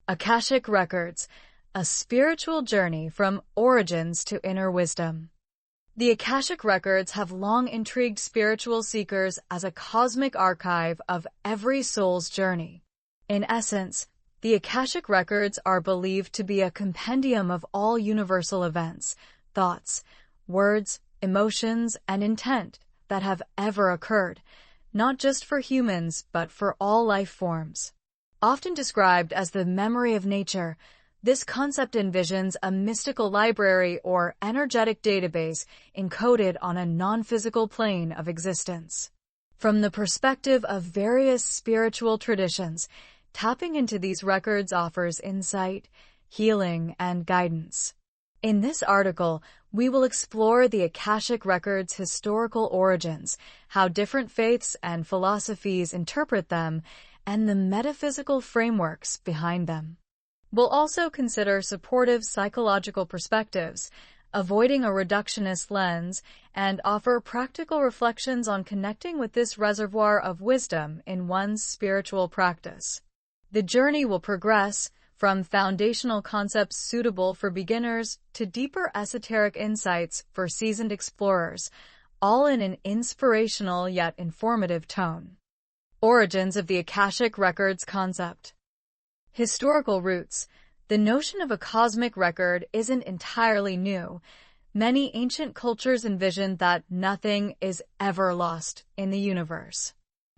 Akashic Records, a spiritual journey from origins to inner wisdom. The Akashic Records have long intrigued spiritual seekers as a cosmic archive of every soul's journey. In essence, the Akashic Records are believed to be a compendium of all universal events, thoughts, words, emotions, and intent that have ever occurred, not just for humans, but for all life forms. Often described as the memory of nature, this concept envisions a mystical library or energetic database encoded on a non-physical plane of existence. From the perspective of various spiritual traditions, tapping into these records offers insight, healing, and guidance. In this article, we will explore the Akashic Records' historical origins, how different faiths and philosophies interpret them, and the metaphysical frameworks behind them. We'll also consider supportive psychological perspectives, avoiding a reductionist lens, and offer practical reflections on connecting with this reservoir of wisdom in one's spiritual practice. The journey will progress from foundational concepts suitable for beginners to deeper esoteric insights for seasoned explorers, all in an inspirational yet informative tone. Origins of the Akashic Records concept. Historical roots. The notion of a cosmic record isn't entirely new. Many ancient cultures envisioned that nothing is ever lost in the universe.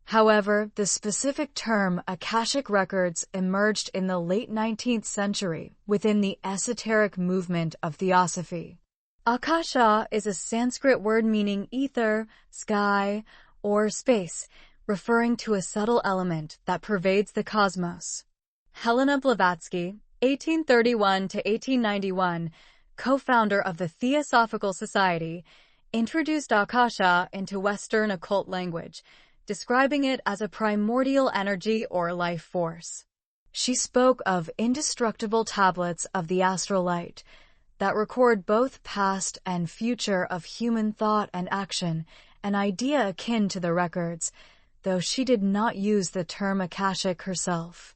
However, the specific term Akashic Records emerged in the late 19th century within the esoteric movement of Theosophy. Akasha is a Sanskrit word meaning ether, sky, or space, referring to a subtle element that pervades the cosmos. Helena Blavatsky, 1831 to 1891, co-founder of the Theosophical Society, introduced Akasha into Western occult language, describing it as a primordial energy or life force. She spoke of indestructible tablets of the astral light that record both past and future of human thought and action, an idea akin to the records, though she did not use the term Akashic herself.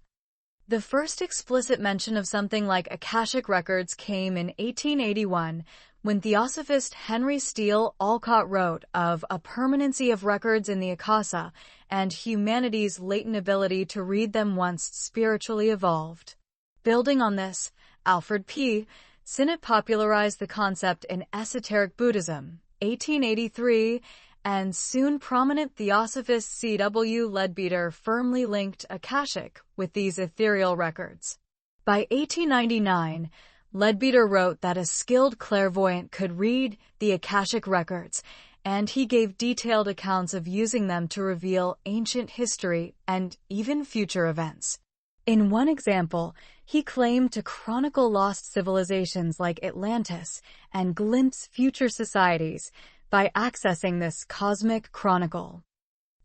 The first explicit mention of something like Akashic Records came in 1881 when Theosophist Henry Steele Olcott wrote of a permanency of records in the Akasha and humanity's latent ability to read them once spiritually evolved. Building on this, Alfred P. Sinnett popularized the concept in Esoteric Buddhism, 1883, and soon prominent Theosophist C.W. Leadbeater firmly linked Akashic with these ethereal records. By 1899, Leadbeater wrote that a skilled clairvoyant could read the Akashic Records, and he gave detailed accounts of using them to reveal ancient history and even future events. In one example, he claimed to chronicle lost civilizations like Atlantis and glimpse future societies by accessing this cosmic chronicle.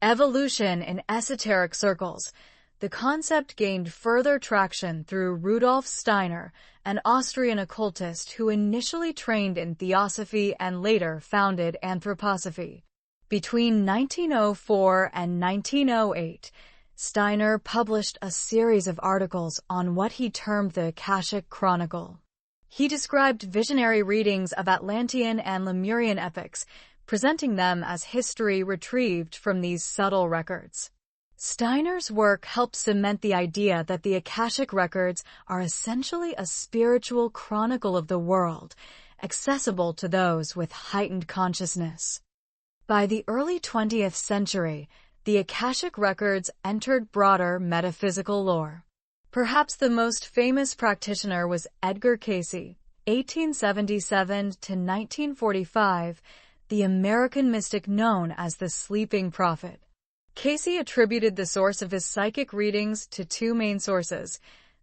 Evolution in esoteric circles. The concept gained further traction through Rudolf Steiner, an Austrian occultist who initially trained in Theosophy and later founded Anthroposophy. Between 1904 and 1908, Steiner published a series of articles on what he termed the Akashic Chronicle. He described visionary readings of Atlantean and Lemurian epics, presenting them as history retrieved from these subtle records. Steiner's work helped cement the idea that the Akashic Records are essentially a spiritual chronicle of the world, accessible to those with heightened consciousness. By the early 20th century, the Akashic Records entered broader metaphysical lore. Perhaps the most famous practitioner was Edgar Cayce, 1877 to 1945, the American mystic known as the Sleeping Prophet. Cayce attributed the source of his psychic readings to two main sources: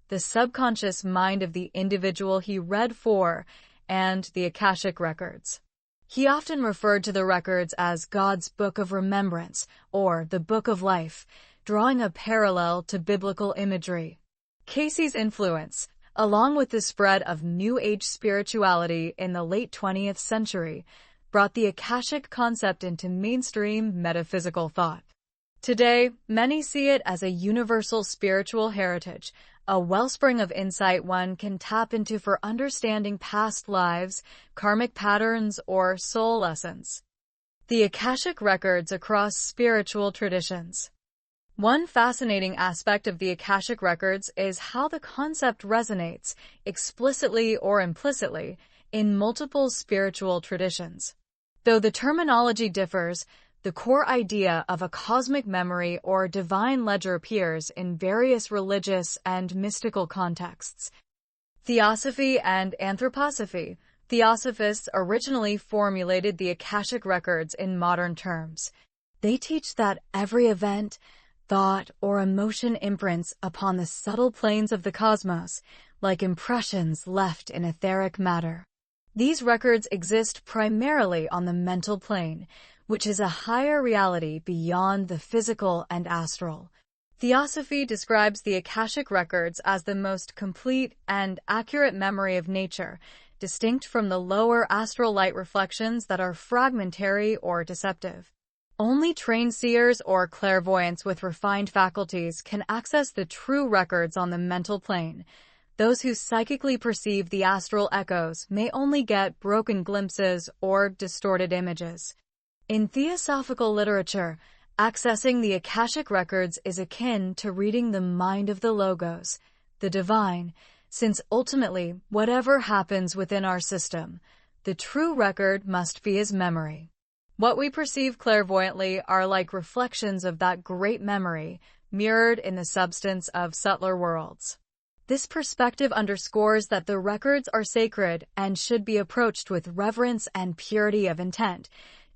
the subconscious mind of the individual he read for and the Akashic Records. He often referred to the records as God's Book of Remembrance or the Book of Life, drawing a parallel to biblical imagery. Cayce's influence, along with the spread of New Age spirituality in the late 20th century, brought the Akashic concept into mainstream metaphysical thought. Today, many see it as a universal spiritual heritage, a wellspring of insight one can tap into for understanding past lives, karmic patterns, or soul lessons. The Akashic Records across spiritual traditions. One fascinating aspect of the Akashic Records is how the concept resonates, explicitly or implicitly, in multiple spiritual traditions. Though the terminology differs, the core idea of a cosmic memory or divine ledger appears in various religious and mystical contexts. Theosophy and Anthroposophy. Theosophists originally formulated the Akashic Records in modern terms. They teach that every event, thought, or emotion imprints upon the subtle planes of the cosmos, like impressions left in etheric matter. These records exist primarily on the mental plane, which is a higher reality beyond the physical and astral. Theosophy describes the Akashic Records as the most complete and accurate memory of nature, distinct from the lower astral light reflections that are fragmentary or deceptive. Only trained seers or clairvoyants with refined faculties can access the true records on the mental plane. Those who psychically perceive the astral echoes may only get broken glimpses or distorted images. In theosophical literature, accessing the Akashic Records is akin to reading the mind of the Logos, the divine, since ultimately, whatever happens within our system, the true record must be as memory. What we perceive clairvoyantly are like reflections of that great memory, mirrored in the substance of subtler worlds. This perspective underscores that the records are sacred and should be approached with reverence and purity of intent,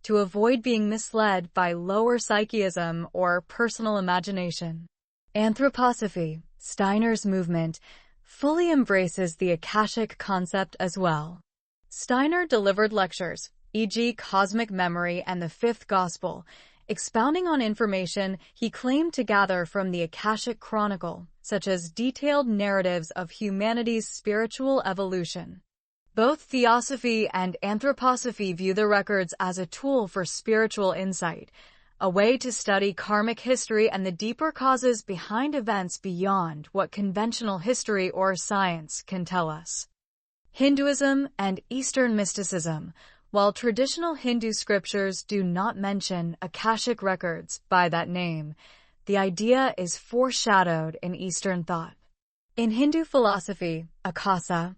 to avoid being misled by lower psychism or personal imagination. Anthroposophy, Steiner's movement, fully embraces the Akashic concept as well. Steiner delivered lectures, e.g. Cosmic Memory and the Fifth Gospel, expounding on information he claimed to gather from the Akashic Chronicle, such as detailed narratives of humanity's spiritual evolution. Both Theosophy and Anthroposophy view the records as a tool for spiritual insight, a way to study karmic history and the deeper causes behind events beyond what conventional history or science can tell us. Hinduism and Eastern mysticism. While traditional Hindu scriptures do not mention Akashic Records by that name, the idea is foreshadowed in Eastern thought. In Hindu philosophy, Akasha,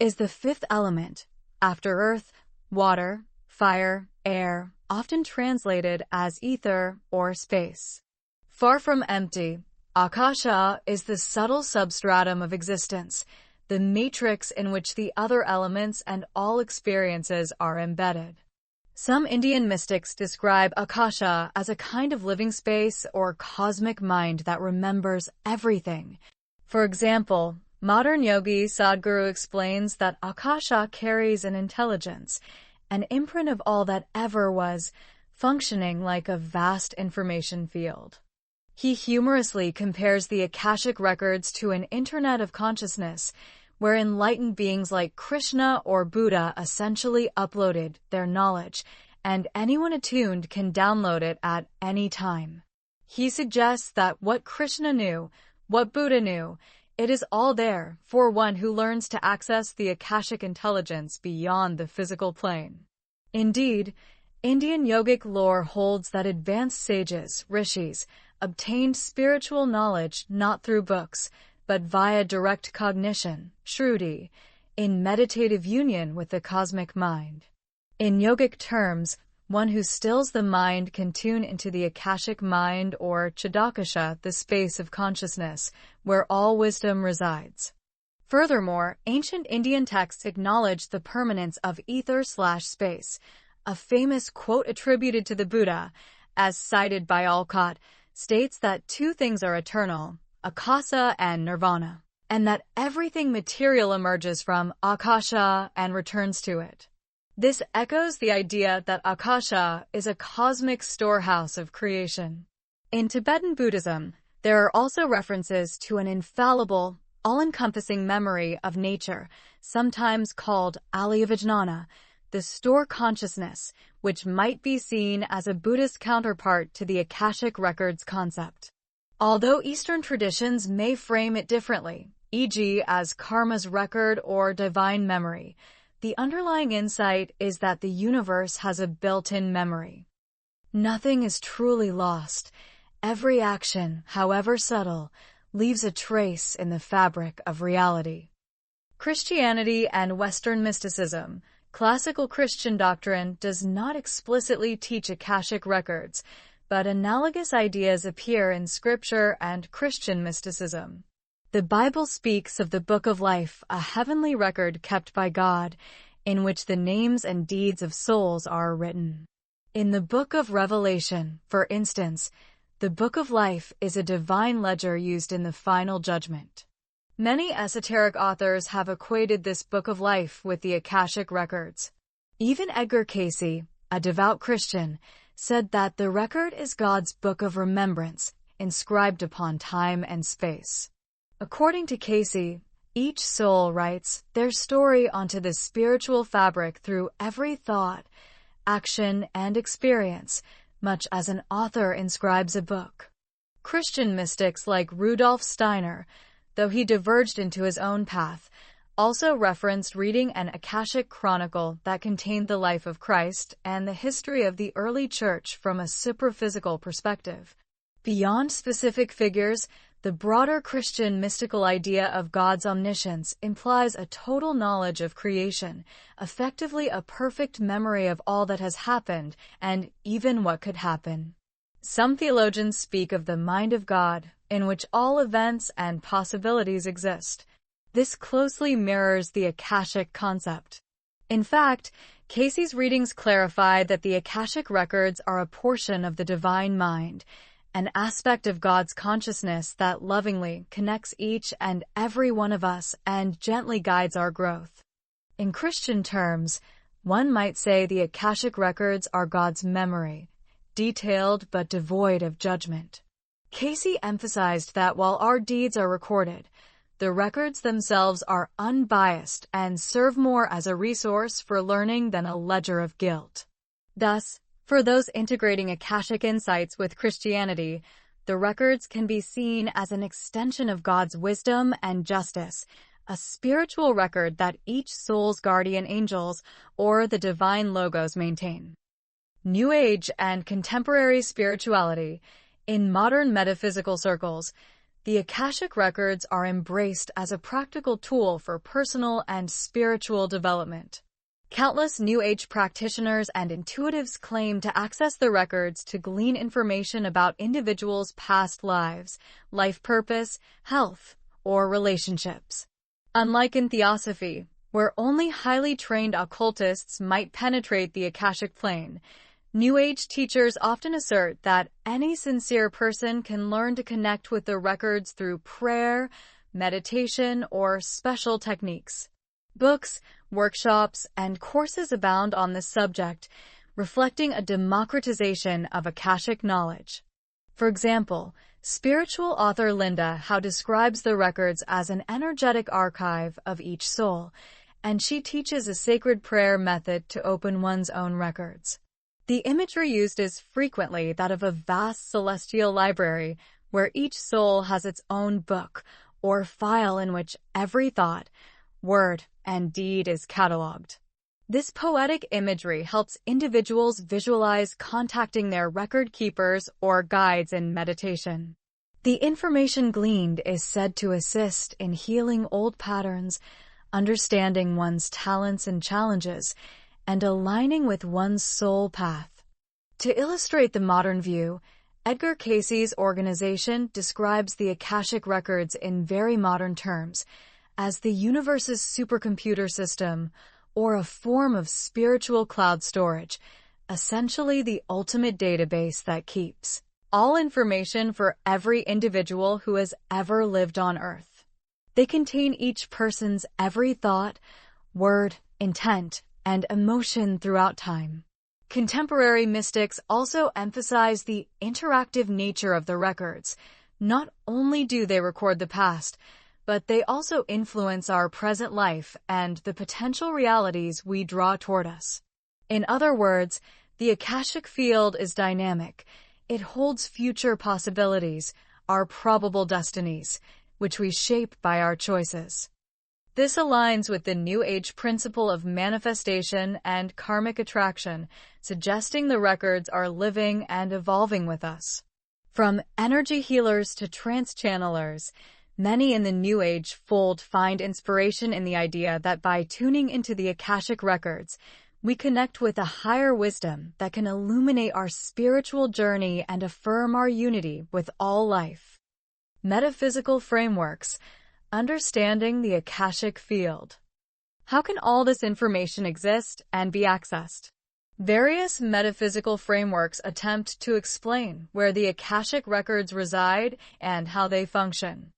is the fifth element, after earth, water, fire, air, often translated as ether or space. Far from empty, Akasha is the subtle substratum of existence, the matrix in which the other elements and all experiences are embedded. Some Indian mystics describe Akasha as a kind of living space or cosmic mind that remembers everything. For example, modern yogi Sadhguru explains that Akasha carries an intelligence, an imprint of all that ever was, functioning like a vast information field. He humorously compares the Akashic Records to an internet of consciousness, where enlightened beings like Krishna or Buddha essentially uploaded their knowledge, and anyone attuned can download it at any time. He suggests that what Krishna knew, what Buddha knew, it is all there for one who learns to access the Akashic intelligence beyond the physical plane. Indeed, Indian yogic lore holds that advanced sages, rishis, obtained spiritual knowledge not through books, but via direct cognition, shruti, in meditative union with the cosmic mind. In yogic terms, one who stills the mind can tune into the Akashic mind or Chidakasha, the space of consciousness, where all wisdom resides. Furthermore, ancient Indian texts acknowledge the permanence of ether/space. A famous quote attributed to the Buddha, as cited by Alcott, states that two things are eternal, Akasa and Nirvana, and that everything material emerges from Akasha and returns to it. This echoes the idea that Akasha is a cosmic storehouse of creation. In Tibetan Buddhism, there are also references to an infallible, all-encompassing memory of nature, sometimes called Alaya Vijnana, the store consciousness, which might be seen as a Buddhist counterpart to the Akashic Records concept. Although Eastern traditions may frame it differently, e.g. as karma's record or divine memory, the underlying insight is that the universe has a built-in memory. Nothing is truly lost. Every action, however subtle, leaves a trace in the fabric of reality. Christianity and Western mysticism. Classical Christian doctrine does not explicitly teach Akashic records, but analogous ideas appear in Scripture and Christian mysticism. The Bible speaks of the Book of Life, a heavenly record kept by God, in which the names and deeds of souls are written. In the Book of Revelation, for instance, the Book of Life is a divine ledger used in the final judgment. Many esoteric authors have equated this Book of Life with the Akashic Records. Even Edgar Cayce, a devout Christian, said that the record is God's book of remembrance, inscribed upon time and space. According to Cayce, each soul writes their story onto the spiritual fabric through every thought, action, and experience, much as an author inscribes a book. Christian mystics like Rudolf Steiner, though he diverged into his own path, also referenced reading an Akashic chronicle that contained the life of Christ and the history of the early church from a superphysical perspective. Beyond specific figures, the broader Christian mystical idea of God's omniscience implies a total knowledge of creation, effectively a perfect memory of all that has happened and even what could happen. Some theologians speak of the mind of God, in which all events and possibilities exist. This closely mirrors the Akashic concept. In fact, Cayce's readings clarify that the Akashic records are a portion of the divine mind, an aspect of God's consciousness that lovingly connects each and every one of us and gently guides our growth. In Christian terms, one might say the Akashic records are God's memory, detailed but devoid of judgment. Cayce emphasized that while our deeds are recorded, the records themselves are unbiased and serve more as a resource for learning than a ledger of guilt. Thus, for those integrating Akashic insights with Christianity, the records can be seen as an extension of God's wisdom and justice, a spiritual record that each soul's guardian angels or the divine logos maintain. New Age and contemporary spirituality. In modern metaphysical circles, the Akashic records are embraced as a practical tool for personal and spiritual development. Countless New Age practitioners and intuitives claim to access the records to glean information about individuals' past lives, life purpose, health, or relationships. Unlike in Theosophy, where only highly trained occultists might penetrate the Akashic plane, New Age teachers often assert that any sincere person can learn to connect with the records through prayer, meditation, or special techniques. Books, workshops, and courses abound on this subject, reflecting a democratization of Akashic knowledge. For example, spiritual author Linda Howe describes the records as an energetic archive of each soul, and she teaches a sacred prayer method to open one's own records. The imagery used is frequently that of a vast celestial library where each soul has its own book or file in which every thought, word, and deed is cataloged. This poetic imagery helps individuals visualize contacting their record keepers or guides in meditation. The information gleaned is said to assist in healing old patterns, understanding one's talents and challenges, and aligning with one's soul path. To illustrate the modern view, Edgar Cayce's organization describes the Akashic records in very modern terms as the universe's supercomputer system, or a form of spiritual cloud storage, essentially the ultimate database that keeps all information for every individual who has ever lived on Earth. They contain each person's every thought, word, intent, and emotion throughout time. Contemporary mystics also emphasize the interactive nature of the records. Not only do they record the past, but they also influence our present life and the potential realities we draw toward us. In other words, the Akashic field is dynamic. It holds future possibilities, our probable destinies, which we shape by our choices. This aligns with the New Age principle of manifestation and karmic attraction, suggesting the records are living and evolving with us. From energy healers to trance channelers, many in the New Age fold find inspiration in the idea that by tuning into the Akashic records, we connect with a higher wisdom that can illuminate our spiritual journey and affirm our unity with all life. Metaphysical frameworks. Understanding the Akashic field. How can all this information exist and be accessed? Various metaphysical frameworks attempt to explain where the Akashic records reside and how they function.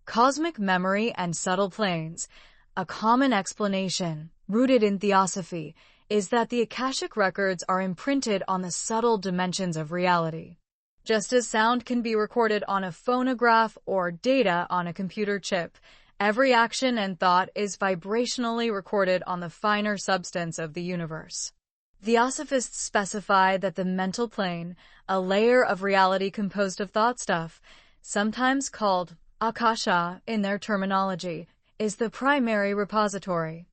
Cosmic memory and subtle planes. A common explanation, rooted in Theosophy, is that the Akashic records are imprinted on the subtle dimensions of reality. Just as sound can be recorded on a phonograph or data on a computer chip, every action and thought is vibrationally recorded on the finer substance of the universe. Theosophists specify that the mental plane, a layer of reality composed of thought stuff, sometimes called Akasha in their terminology, is the primary repository.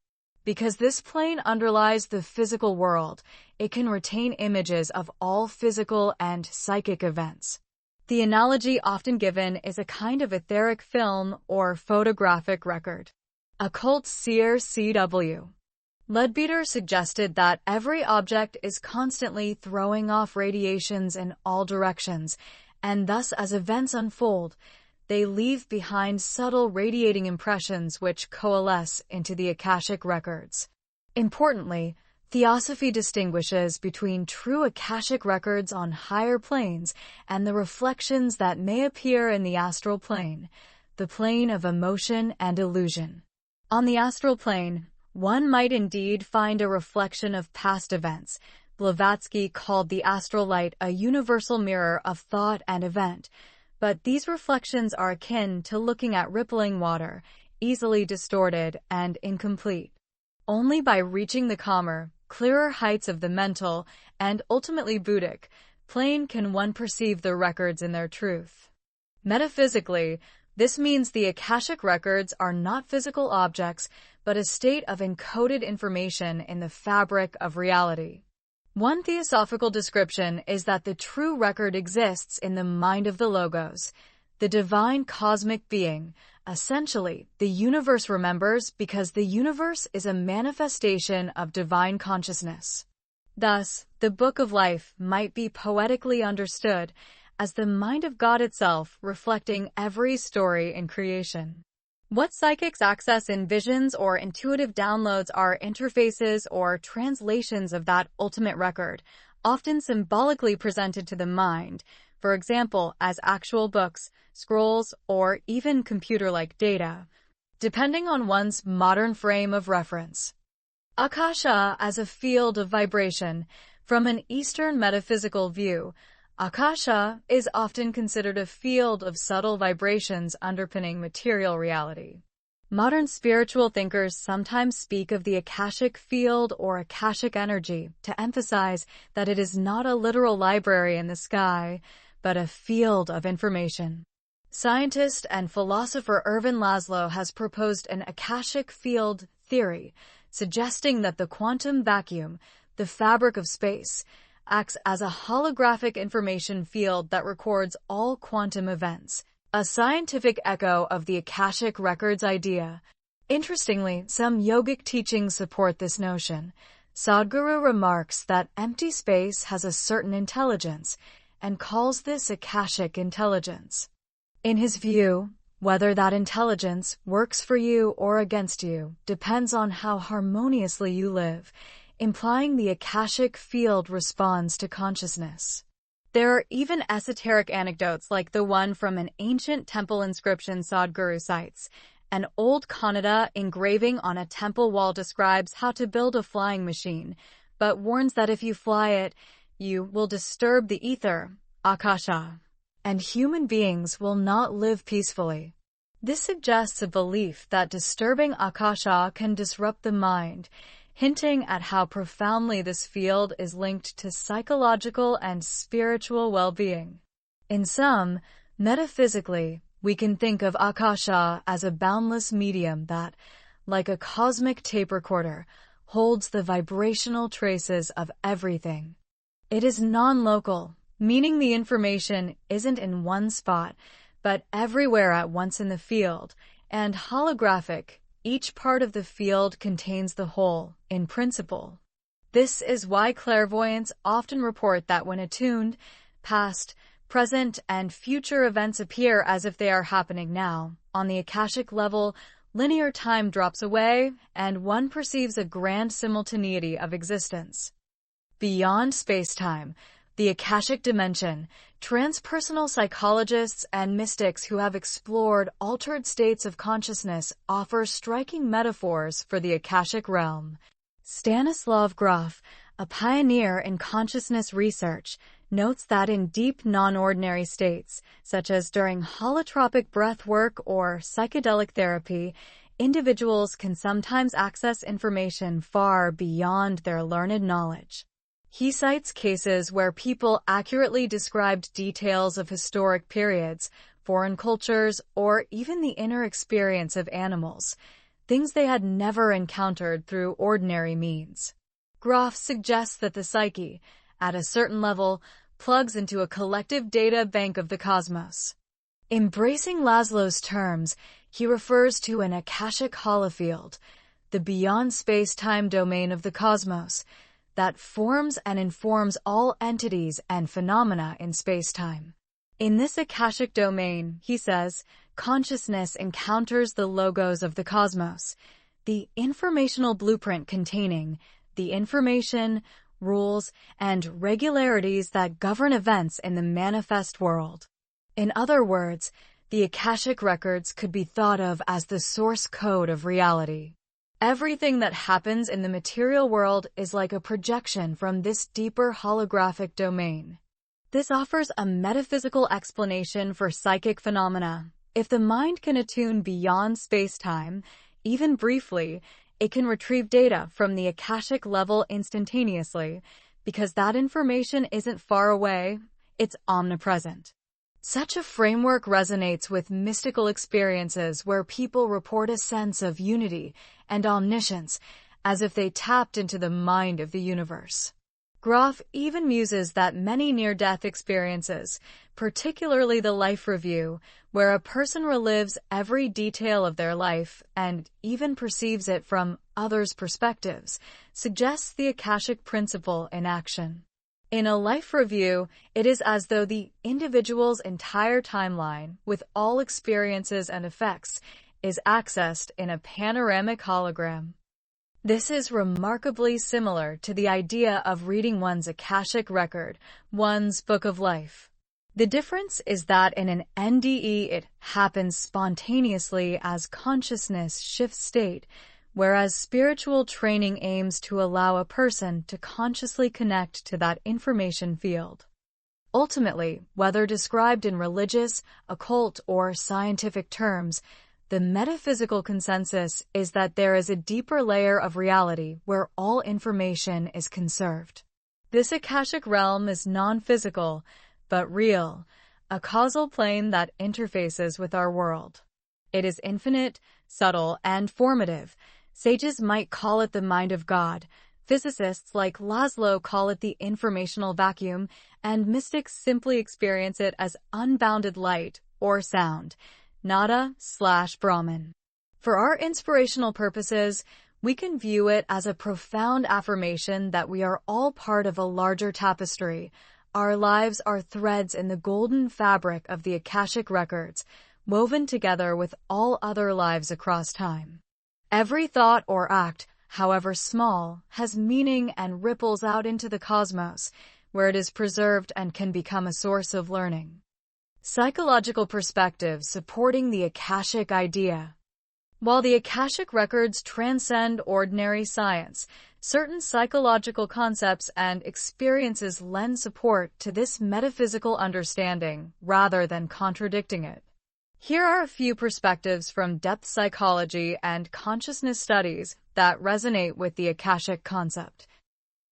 Because this plane underlies the physical world, it can retain images of all physical and psychic events. The analogy often given is a kind of etheric film or photographic record. Occult seer C.W. Leadbeater suggested that every object is constantly throwing off radiations in all directions, and thus as events unfold, they leave behind subtle radiating impressions which coalesce into the Akashic records. Importantly, Theosophy distinguishes between true Akashic records on higher planes and the reflections that may appear in the astral plane, the plane of emotion and illusion. On the astral plane, one might indeed find a reflection of past events. Blavatsky called the astral light a universal mirror of thought and event, but these reflections are akin to looking at rippling water, easily distorted and incomplete. Only by reaching the calmer, clearer heights of the mental, and ultimately Buddhic, plane can one perceive the records in their truth. Metaphysically, this means the Akashic records are not physical objects, but a state of encoded information in the fabric of reality. One theosophical description is that the true record exists in the mind of the Logos, the divine cosmic being. Essentially, the universe remembers because the universe is a manifestation of divine consciousness. Thus, the Book of Life might be poetically understood as the mind of God itself reflecting every story in creation. What psychics access in visions or intuitive downloads are interfaces or translations of that ultimate record, often symbolically presented to the mind, for example, as actual books, scrolls, or even computer-like data, depending on one's modern frame of reference. Akasha as a field of vibration. From an Eastern metaphysical view, Akasha is often considered a field of subtle vibrations underpinning material reality. Modern spiritual thinkers sometimes speak of the Akashic field or Akashic energy to emphasize that it is not a literal library in the sky, but a field of information. Scientist and philosopher Ervin Laszlo has proposed an Akashic field theory, suggesting that the quantum vacuum, the fabric of space, acts as a holographic information field that records all quantum events, a scientific echo of the Akashic records idea. Interestingly, some yogic teachings support this notion. Sadhguru remarks that empty space has a certain intelligence and calls this Akashic intelligence. In his view, whether that intelligence works for you or against you depends on how harmoniously you live, implying the Akashic field responds to consciousness. There are even esoteric anecdotes like the one from an ancient temple inscription Sadhguru cites. An old Kannada engraving on a temple wall describes how to build a flying machine, but warns that if you fly it, you will disturb the ether, Akasha, and human beings will not live peacefully. This suggests a belief that disturbing Akasha can disrupt the mind, hinting at how profoundly this field is linked to psychological and spiritual well-being. In sum, metaphysically, we can think of Akasha as a boundless medium that, like a cosmic tape recorder, holds the vibrational traces of everything. It is non-local, meaning the information isn't in one spot, but everywhere at once in the field, and holographic. Each part of the field contains the whole, in principle. This is why clairvoyants often report that when attuned, past, present, and future events appear as if they are happening now. On the Akashic level, linear time drops away, and one perceives a grand simultaneity of existence. Beyond space-time, the Akashic dimension, transpersonal psychologists and mystics who have explored altered states of consciousness offer striking metaphors for the Akashic realm. Stanislav Grof, a pioneer in consciousness research, notes that in deep non-ordinary states, such as during holotropic breath work or psychedelic therapy, individuals can sometimes access information far beyond their learned knowledge. He cites cases where people accurately described details of historic periods, foreign cultures, or even the inner experience of animals, things they had never encountered through ordinary means. Grof suggests that the psyche, at a certain level, plugs into a collective data bank of the cosmos. Embracing Laszlo's terms, he refers to an Akashic holofield, the beyond space-time domain of the cosmos, that forms and informs all entities and phenomena in space-time. In this Akashic domain, he says, consciousness encounters the logos of the cosmos, the informational blueprint containing the information, rules, and regularities that govern events in the manifest world. In other words, the Akashic records could be thought of as the source code of reality. Everything that happens in the material world is like a projection from this deeper holographic domain. This offers a metaphysical explanation for psychic phenomena. If the mind can attune beyond space-time, even briefly, it can retrieve data from the Akashic level instantaneously, because that information isn't far away, it's omnipresent. Such a framework resonates with mystical experiences where people report a sense of unity and omniscience, as if they tapped into the mind of the universe. Grof even muses that many near-death experiences, particularly the life review, where a person relives every detail of their life and even perceives it from others' perspectives, suggests the Akashic principle in action. In a life review, it is as though the individual's entire timeline, with all experiences and effects, is accessed in a panoramic hologram. This is remarkably similar to the idea of reading one's Akashic record, one's book of life. The difference is that in an NDE it happens spontaneously as consciousness shifts state, whereas spiritual training aims to allow a person to consciously connect to that information field. Ultimately, whether described in religious, occult, or scientific terms, the metaphysical consensus is that there is a deeper layer of reality where all information is conserved. This Akashic realm is non-physical, but real, a causal plane that interfaces with our world. It is infinite, subtle, and formative. Sages might call it the mind of God, physicists like Laszlo call it the informational vacuum, and mystics simply experience it as unbounded light or sound, nada/Brahman. For our inspirational purposes, we can view it as a profound affirmation that we are all part of a larger tapestry. Our lives are threads in the golden fabric of the Akashic records, woven together with all other lives across time. Every thought or act, however small, has meaning and ripples out into the cosmos, where it is preserved and can become a source of learning. Psychological perspective supporting the Akashic idea. While the Akashic records transcend ordinary science, certain psychological concepts and experiences lend support to this metaphysical understanding rather than contradicting it. Here are a few perspectives from depth psychology and consciousness studies that resonate with the Akashic concept.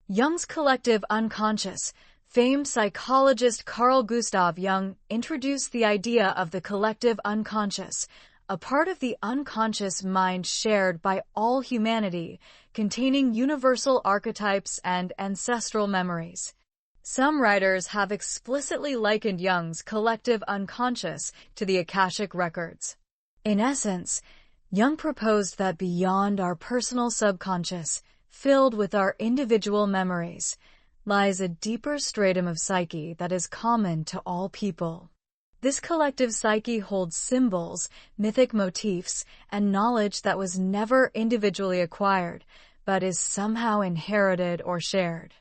Jung's collective unconscious. Famed psychologist Carl Gustav Jung introduced the idea of the collective unconscious, a part of the unconscious mind shared by all humanity, containing universal archetypes and ancestral memories. Some writers have explicitly likened Jung's collective unconscious to the Akashic Records. In essence, Jung proposed that beyond our personal subconscious, filled with our individual memories, lies a deeper stratum of psyche that is common to all people. This collective psyche holds symbols, mythic motifs, and knowledge that was never individually acquired, but is somehow inherited or shared.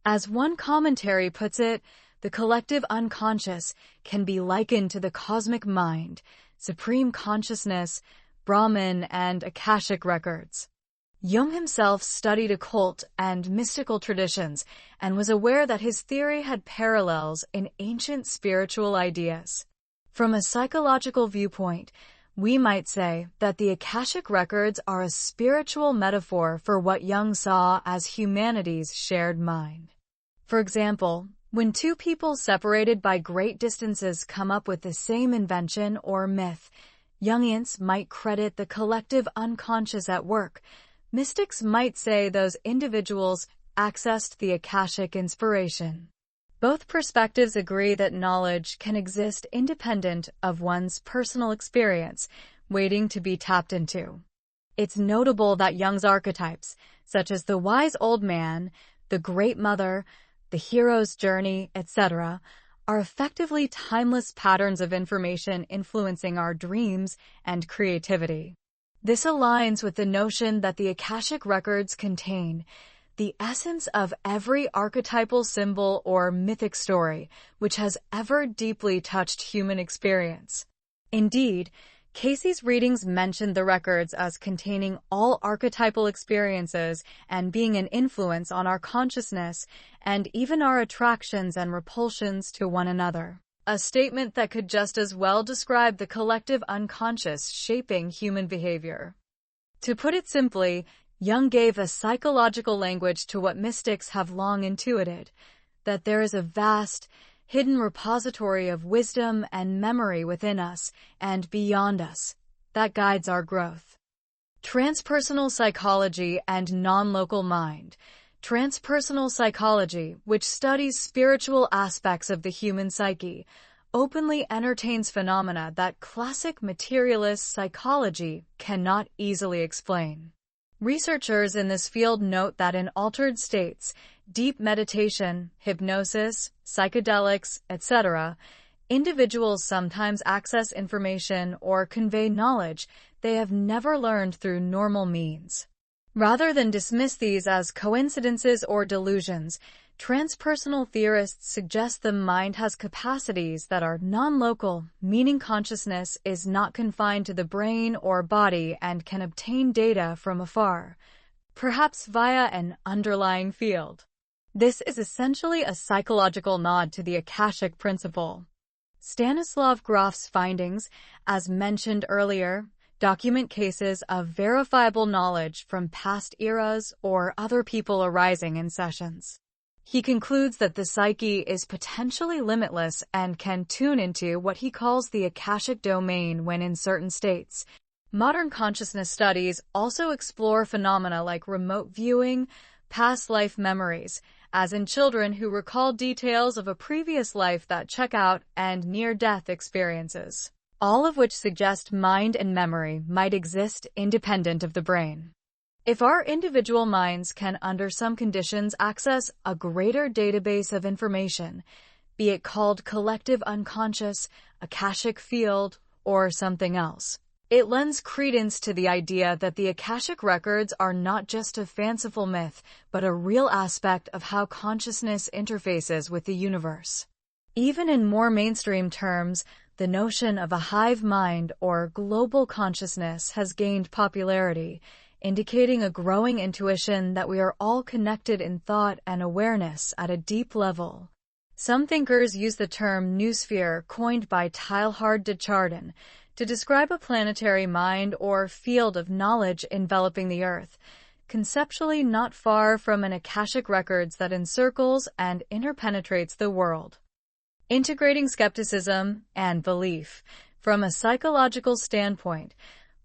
As one commentary puts it, the collective unconscious can be likened to the cosmic mind, supreme consciousness, Brahman, and Akashic records. Jung himself studied occult and mystical traditions and was aware that his theory had parallels in ancient spiritual ideas. From a psychological viewpoint, we might say that the Akashic records are a spiritual metaphor for what Jung saw as humanity's shared mind. For example, when two people separated by great distances come up with the same invention or myth, Jungians might credit the collective unconscious at work. Mystics might say those individuals accessed the Akashic inspiration. Both perspectives agree that knowledge can exist independent of one's personal experience, waiting to be tapped into. It's notable that Jung's archetypes, such as the wise old man, the great mother, the hero's journey, etc., are effectively timeless patterns of information influencing our dreams and creativity. This aligns with the notion that the Akashic records contain the essence of every archetypal symbol or mythic story which has ever deeply touched human experience. Indeed, Cayce's readings mentioned the records as containing all archetypal experiences and being an influence on our consciousness and even our attractions and repulsions to one another. A statement that could just as well describe the collective unconscious shaping human behavior. To put it simply, Jung gave a psychological language to what mystics have long intuited, that there is a vast, hidden repository of wisdom and memory within us and beyond us that guides our growth. Transpersonal psychology and non-local mind. Transpersonal psychology, which studies spiritual aspects of the human psyche, openly entertains phenomena that classic materialist psychology cannot easily explain. Researchers in this field note that in altered states, deep meditation, hypnosis, psychedelics, etc., individuals sometimes access information or convey knowledge they have never learned through normal means. Rather than dismiss these as coincidences or delusions, transpersonal theorists suggest the mind has capacities that are non-local, meaning consciousness is not confined to the brain or body and can obtain data from afar, perhaps via an underlying field. This is essentially a psychological nod to the Akashic principle. Stanislav Grof's findings, as mentioned earlier, document cases of verifiable knowledge from past eras or other people arising in sessions. He concludes that the psyche is potentially limitless and can tune into what he calls the Akashic domain when in certain states. Modern consciousness studies also explore phenomena like remote viewing, past life memories, as in children who recall details of a previous life that check out, and near-death experiences, all of which suggest mind and memory might exist independent of the brain. If our individual minds can, under some conditions, access a greater database of information, be it called collective unconscious, Akashic field, or something else, it lends credence to the idea that the Akashic records are not just a fanciful myth, but a real aspect of how consciousness interfaces with the universe. Even in more mainstream terms, the notion of a hive mind or global consciousness has gained popularity, indicating a growing intuition that we are all connected in thought and awareness at a deep level. Some thinkers use the term noosphere, coined by Teilhard de Chardin, to describe a planetary mind or field of knowledge enveloping the Earth, conceptually not far from an Akashic Records that encircles and interpenetrates the world. Integrating skepticism and belief. From a psychological standpoint,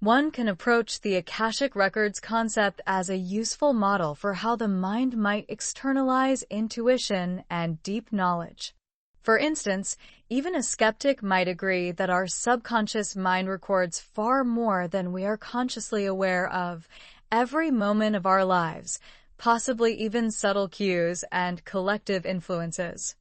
one can approach the Akashic Records concept as a useful model for how the mind might externalize intuition and deep knowledge. For instance, even a skeptic might agree that our subconscious mind records far more than we are consciously aware of every moment of our lives, possibly even subtle cues and collective influences.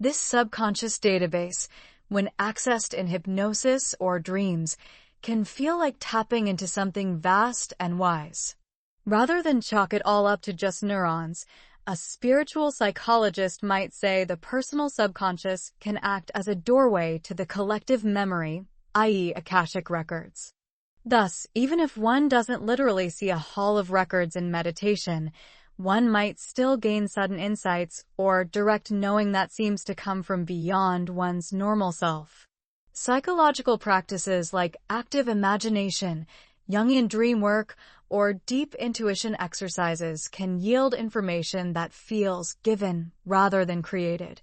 This subconscious database, when accessed in hypnosis or dreams, can feel like tapping into something vast and wise. Rather than chalk it all up to just neurons, a spiritual psychologist might say the personal subconscious can act as a doorway to the collective memory, i.e. Akashic Records. Thus, even if one doesn't literally see a hall of records in meditation, one might still gain sudden insights or direct knowing that seems to come from beyond one's normal self. Psychological practices like active imagination, Jungian dream work, or deep intuition exercises can yield information that feels given rather than created,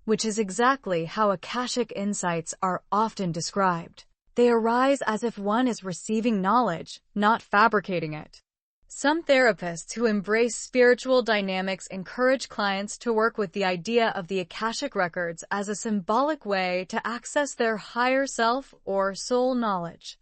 which is exactly how Akashic insights are often described. They arise as if one is receiving knowledge, not fabricating it. Some therapists who embrace spiritual dynamics encourage clients to work with the idea of the Akashic Records as a symbolic way to access their higher self or soul knowledge.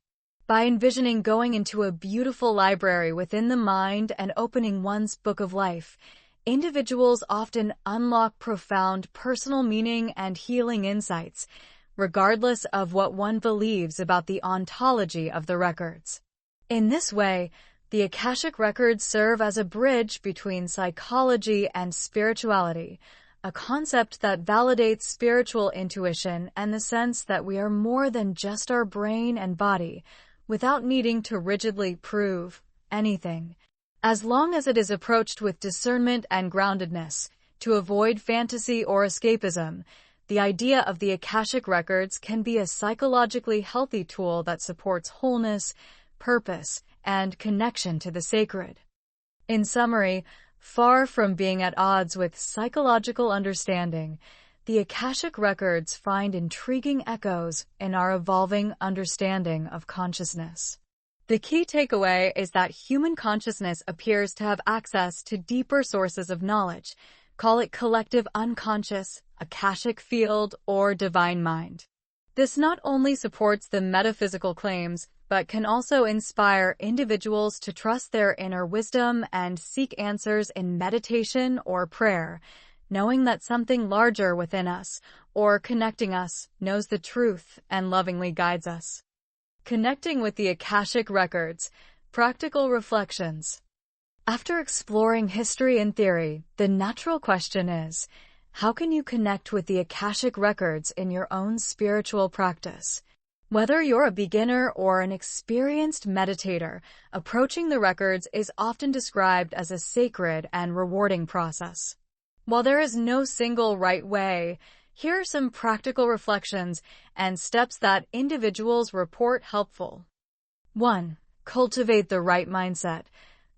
By envisioning going into a beautiful library within the mind and opening one's book of life, individuals often unlock profound personal meaning and healing insights, regardless of what one believes about the ontology of the records. In this way, the Akashic Records serve as a bridge between psychology and spirituality, a concept that validates spiritual intuition and the sense that we are more than just our brain and body, without needing to rigidly prove anything. As long as it is approached with discernment and groundedness, to avoid fantasy or escapism, the idea of the Akashic Records can be a psychologically healthy tool that supports wholeness, purpose, and connection to the sacred. In summary, far from being at odds with psychological understanding, the Akashic Records find intriguing echoes in our evolving understanding of consciousness. The key takeaway is that human consciousness appears to have access to deeper sources of knowledge, call it collective unconscious, Akashic field, or divine mind. This not only supports the metaphysical claims, but can also inspire individuals to trust their inner wisdom and seek answers in meditation or prayer, knowing that something larger within us, or connecting us, knows the truth and lovingly guides us. Connecting with the Akashic Records, practical reflections. After exploring history and theory, the natural question is, how can you connect with the Akashic Records in your own spiritual practice? Whether you're a beginner or an experienced meditator, approaching the records is often described as a sacred and rewarding process. While there is no single right way, here are some practical reflections and steps that individuals report helpful. 1. Cultivate the right mindset.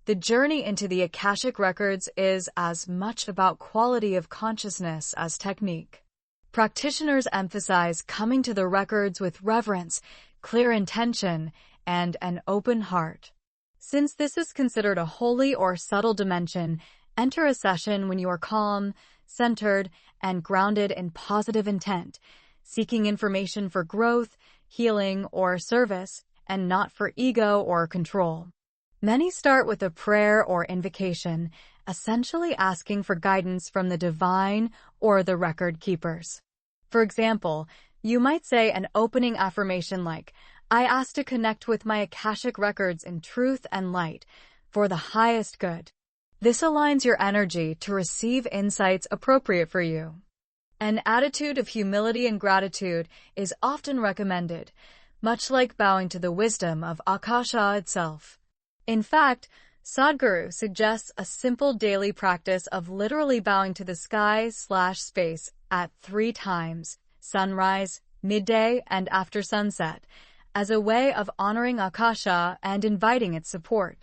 The journey into the Akashic Records is as much about quality of consciousness as technique. Practitioners emphasize coming to the records with reverence, clear intention, and an open heart. Since this is considered a holy or subtle dimension, enter a session when you are calm, centered, and grounded in positive intent, seeking information for growth, healing, or service, and not for ego or control. Many start with a prayer or invocation, essentially asking for guidance from the divine or the record keepers. For example, you might say an opening affirmation like, I ask to connect with my Akashic Records in truth and light, for the highest good. This aligns your energy to receive insights appropriate for you. An attitude of humility and gratitude is often recommended, much like bowing to the wisdom of Akasha itself. In fact, Sadhguru suggests a simple daily practice of literally bowing to the sky/space at 3 times, sunrise, midday, and after sunset, as a way of honoring Akasha and inviting its support.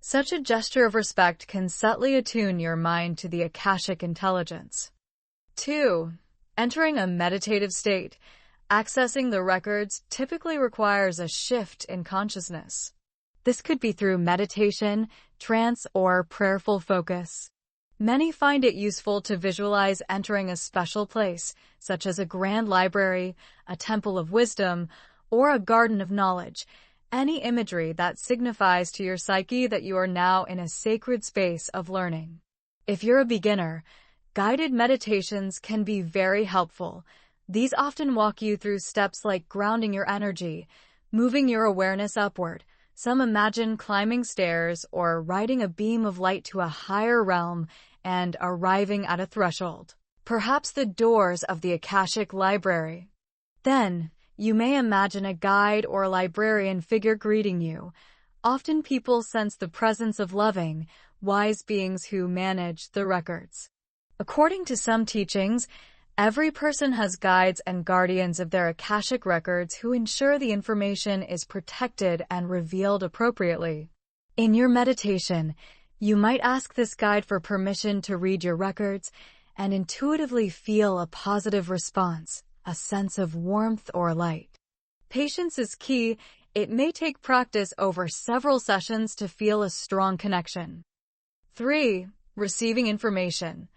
Such a gesture of respect can subtly attune your mind to the Akashic intelligence. 2. Entering a meditative state. Accessing the records typically requires a shift in consciousness. This could be through meditation, trance, or prayerful focus. Many find it useful to visualize entering a special place, such as a grand library, a temple of wisdom, or a garden of knowledge. Any imagery that signifies to your psyche that you are now in a sacred space of learning. If you're a beginner, guided meditations can be very helpful. These often walk you through steps like grounding your energy, moving your awareness upward. Some imagine climbing stairs or riding a beam of light to a higher realm and arriving at a threshold, perhaps the doors of the Akashic library. Then, you may imagine a guide or librarian figure greeting you. Often people sense the presence of loving, wise beings who manage the records. According to some teachings, every person has guides and guardians of their Akashic records who ensure the information is protected and revealed appropriately. In your meditation, you might ask this guide for permission to read your records and intuitively feel a positive response, a sense of warmth or light. Patience is key. It may take practice over several sessions to feel a strong connection. 3. Receiving information.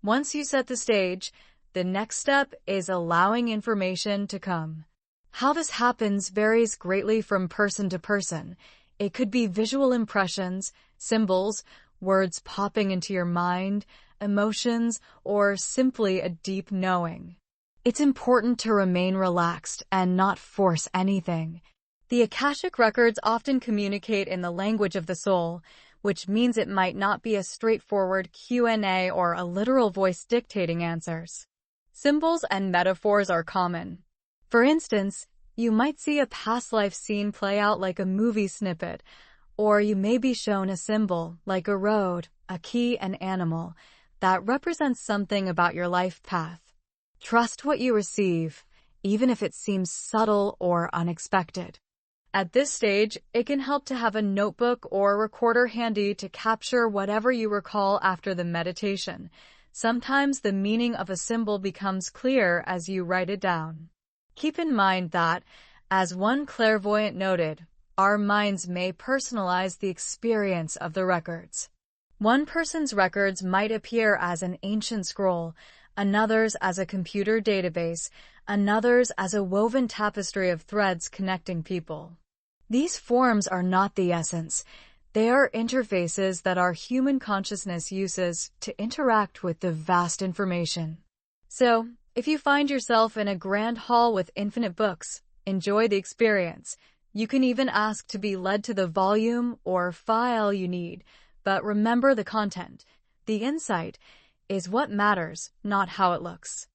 Once you set the stage, the next step is allowing information to come. How this happens varies greatly from person to person. It could be visual impressions, symbols, words popping into your mind, emotions, or simply a deep knowing. It's important to remain relaxed and not force anything. The Akashic records often communicate in the language of the soul, which means it might not be a straightforward Q&A or a literal voice dictating answers. Symbols and metaphors are common. For instance, you might see a past life scene play out like a movie snippet, or you may be shown a symbol, like a road, a key, an animal, that represents something about your life path. Trust what you receive, even if it seems subtle or unexpected. At this stage, it can help to have a notebook or recorder handy to capture whatever you recall after the meditation. Sometimes the meaning of a symbol becomes clear as you write it down. Keep in mind that, as one clairvoyant noted, our minds may personalize the experience of the records. One person's records might appear as an ancient scroll, another's as a computer database, another's as a woven tapestry of threads connecting people. These forms are not the essence. They are interfaces that our human consciousness uses to interact with the vast information. So, if you find yourself in a grand hall with infinite books, enjoy the experience. You can even ask to be led to the volume or file you need, but remember the content. The insight is what matters, not how it looks.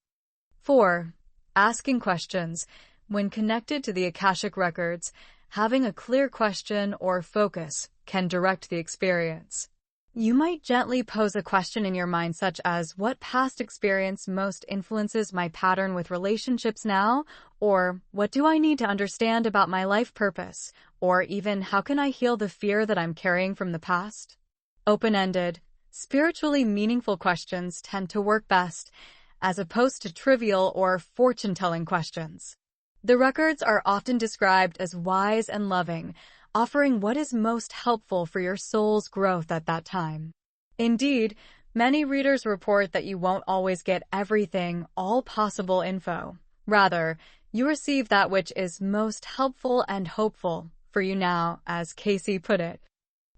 4. Asking questions. When connected to the Akashic records, having a clear question or focus can direct the experience. You might gently pose a question in your mind such as, what past experience most influences my pattern with relationships now? Or, what do I need to understand about my life purpose? Or even, how can I heal the fear that I'm carrying from the past? Open-ended, spiritually meaningful questions tend to work best, as opposed to trivial or fortune-telling questions. The records are often described as wise and loving, offering what is most helpful for your soul's growth at that time. Indeed, many readers report that you won't always get everything, all possible info. Rather, you receive that which is most helpful and hopeful for you now, as Cayce put it.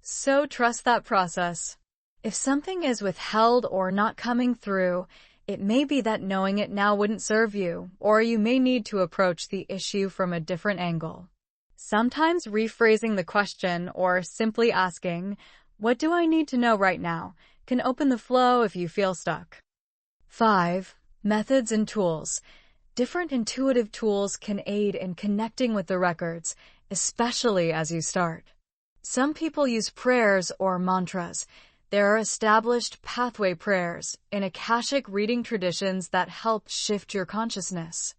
So trust that process. If something is withheld or not coming through, it may be that knowing it now wouldn't serve you, or you may need to approach the issue from a different angle. Sometimes rephrasing the question or simply asking, what do I need to know right now, can open the flow if you feel stuck. 5. Methods and tools. Different intuitive tools can aid in connecting with the records, especially as you start. Some people use prayers or mantras. There are established pathway prayers in Akashic reading traditions that help shift your consciousness.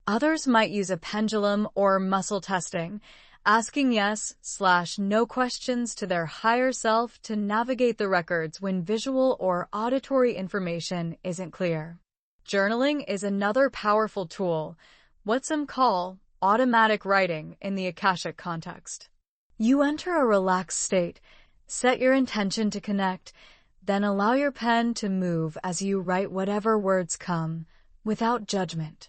Others might use a pendulum or muscle testing, asking yes/no questions to their higher self to navigate the records when visual or auditory information isn't clear. Journaling is another powerful tool, what some call automatic writing in the Akashic context. You enter a relaxed state, set your intention to connect, then allow your pen to move as you write whatever words come, without judgment.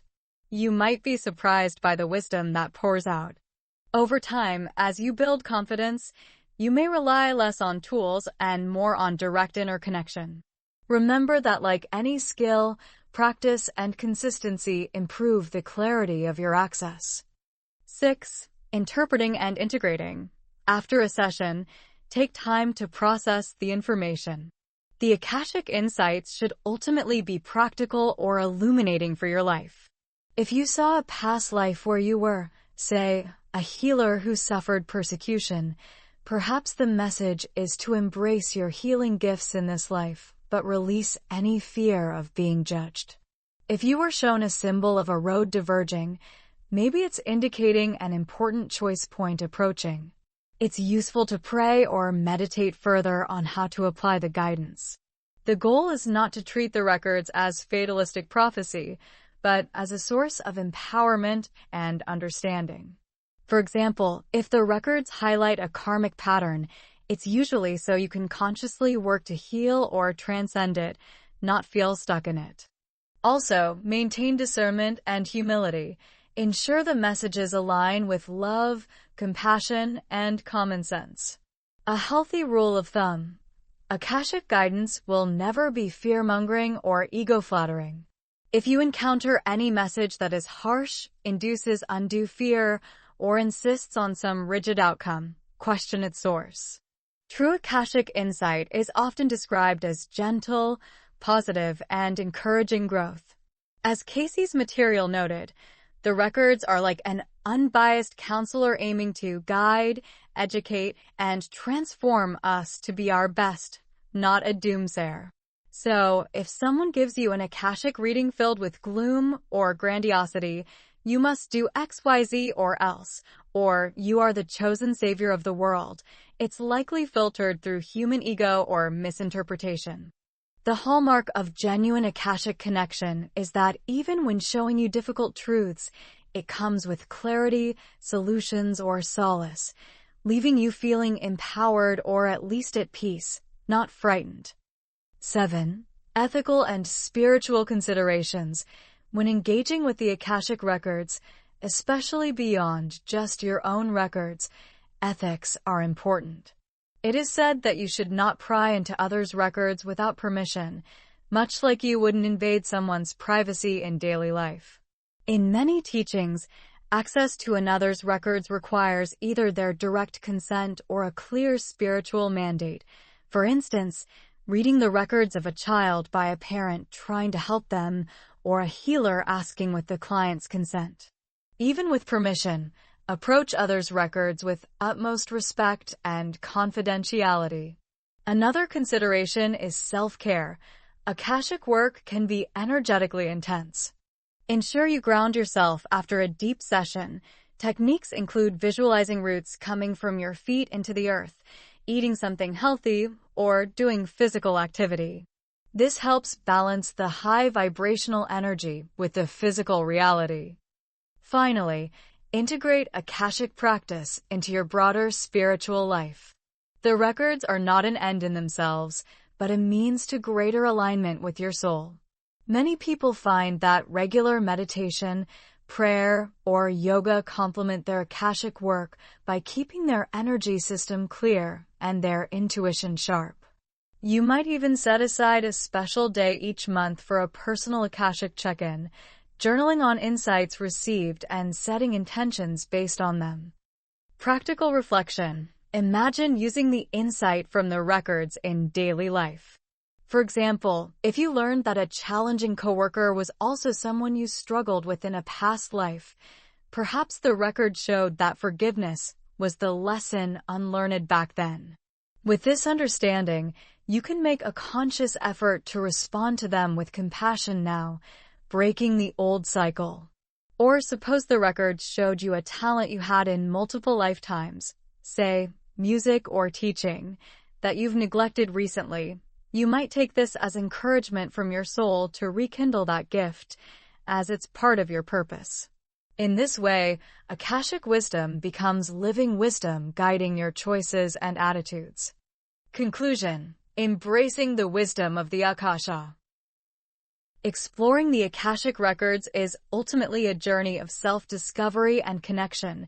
You might be surprised by the wisdom that pours out. Over time, as you build confidence, you may rely less on tools and more on direct inner connection. Remember that like any skill, practice and consistency improve the clarity of your access. 6. Interpreting and integrating. After a session, take time to process the information. The Akashic insights should ultimately be practical or illuminating for your life. If you saw a past life where you were, say, a healer who suffered persecution, perhaps the message is to embrace your healing gifts in this life, but release any fear of being judged. If you were shown a symbol of a road diverging, maybe it's indicating an important choice point approaching. It's useful to pray or meditate further on how to apply the guidance. The goal is not to treat the records as fatalistic prophecy, but as a source of empowerment and understanding. For example, if the records highlight a karmic pattern, it's usually so you can consciously work to heal or transcend it, not feel stuck in it. Also, maintain discernment and humility. Ensure the messages align with love, compassion, and common sense. A healthy rule of thumb: Akashic guidance will never be fear-mongering or ego-flattering. If you encounter any message that is harsh, induces undue fear, or insists on some rigid outcome, question its source. True Akashic insight is often described as gentle, positive, and encouraging growth. As Cayce's material noted, the records are like an unbiased counselor aiming to guide, educate, and transform us to be our best, not a doomsayer. So, if someone gives you an Akashic reading filled with gloom or grandiosity, you must do XYZ or else, or you are the chosen savior of the world, it's likely filtered through human ego or misinterpretation. The hallmark of genuine Akashic connection is that even when showing you difficult truths, it comes with clarity, solutions, or solace, leaving you feeling empowered or at least at peace, not frightened. 7. Ethical and spiritual considerations. When engaging with the Akashic records, especially beyond just your own records, ethics are important. It is said that you should not pry into others' records without permission, much like you wouldn't invade someone's privacy in daily life. In many teachings, access to another's records requires either their direct consent or a clear spiritual mandate. For instance, reading the records of a child by a parent trying to help them, or a healer asking with the client's consent. Even with permission, approach others' records with utmost respect and confidentiality. Another consideration is self-care. Akashic work can be energetically intense. Ensure you ground yourself after a deep session. Techniques include visualizing roots coming from your feet into the earth, eating something healthy, or doing physical activity. This helps balance the high vibrational energy with the physical reality. Finally, integrate Akashic practice into your broader spiritual life. The records are not an end in themselves, but a means to greater alignment with your soul. Many people find that regular meditation, prayer, or yoga complement their Akashic work by keeping their energy system clear and their intuition sharp. You might even set aside a special day each month for a personal Akashic check-in, journaling on insights received and setting intentions based on them. Practical reflection. Imagine using the insight from the records in daily life. For example, if you learned that a challenging coworker was also someone you struggled with in a past life, perhaps the record showed that forgiveness was the lesson unlearned back then. With this understanding, you can make a conscious effort to respond to them with compassion now, breaking the old cycle. Or suppose the records showed you a talent you had in multiple lifetimes, say, music or teaching, that you've neglected recently. You might take this as encouragement from your soul to rekindle that gift, as it's part of your purpose. In this way, Akashic wisdom becomes living wisdom guiding your choices and attitudes. Conclusion: embracing the wisdom of the Akasha. Exploring the Akashic Records is ultimately a journey of self-discovery and connection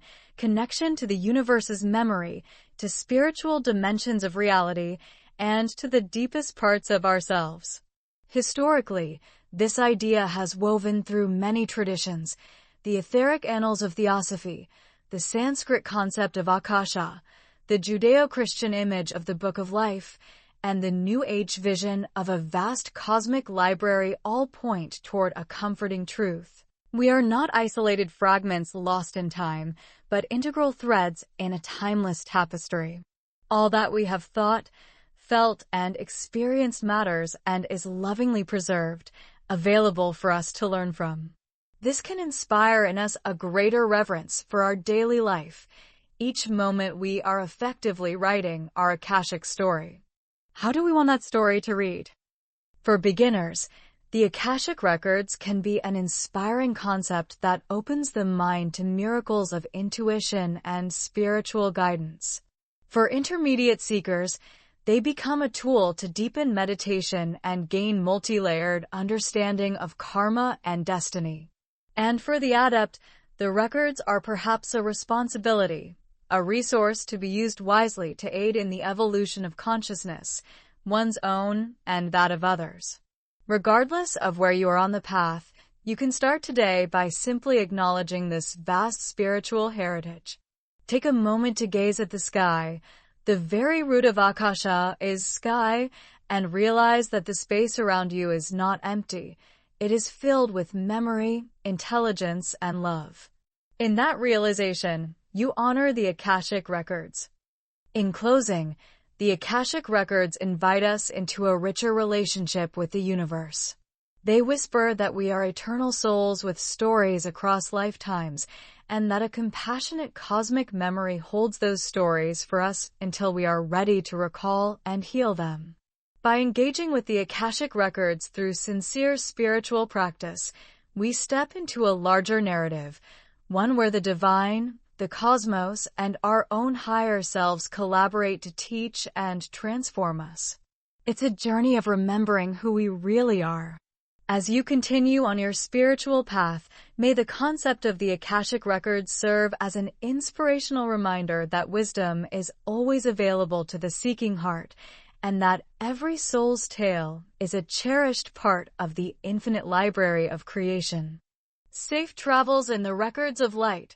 to the universe's memory, to spiritual dimensions of reality, and to the deepest parts of ourselves. Historically, this idea has woven through many traditions: the etheric annals of Theosophy, the Sanskrit concept of Akasha, the Judeo-Christian image of the Book of Life, and the New Age vision of a vast cosmic library all point toward a comforting truth. We are not isolated fragments lost in time, but integral threads in a timeless tapestry. All that we have thought, felt, and experienced matters and is lovingly preserved, available for us to learn from. This can inspire in us a greater reverence for our daily life. Each moment we are effectively writing our Akashic story. How do we want that story to read? For beginners, the Akashic Records can be an inspiring concept that opens the mind to miracles of intuition and spiritual guidance. For intermediate seekers, they become a tool to deepen meditation and gain multi-layered understanding of karma and destiny. And for the adept, the records are perhaps a responsibility, a resource to be used wisely to aid in the evolution of consciousness, one's own and that of others. Regardless of where you are on the path, you can start today by simply acknowledging this vast spiritual heritage. Take a moment to gaze at the sky. The very root of Akasha is sky, and realize that the space around you is not empty. It is filled with memory, intelligence, and love. In that realization, you honor the Akashic Records. In closing, the Akashic Records invite us into a richer relationship with the universe. They whisper that we are eternal souls with stories across lifetimes, and that a compassionate cosmic memory holds those stories for us until we are ready to recall and heal them. By engaging with the Akashic Records through sincere spiritual practice, we step into a larger narrative, one where the divine, the cosmos, and our own higher selves collaborate to teach and transform us. It's a journey of remembering who we really are. As you continue on your spiritual path, may the concept of the Akashic Records serve as an inspirational reminder that wisdom is always available to the seeking heart, and that every soul's tale is a cherished part of the infinite library of creation. Safe travels in the records of light.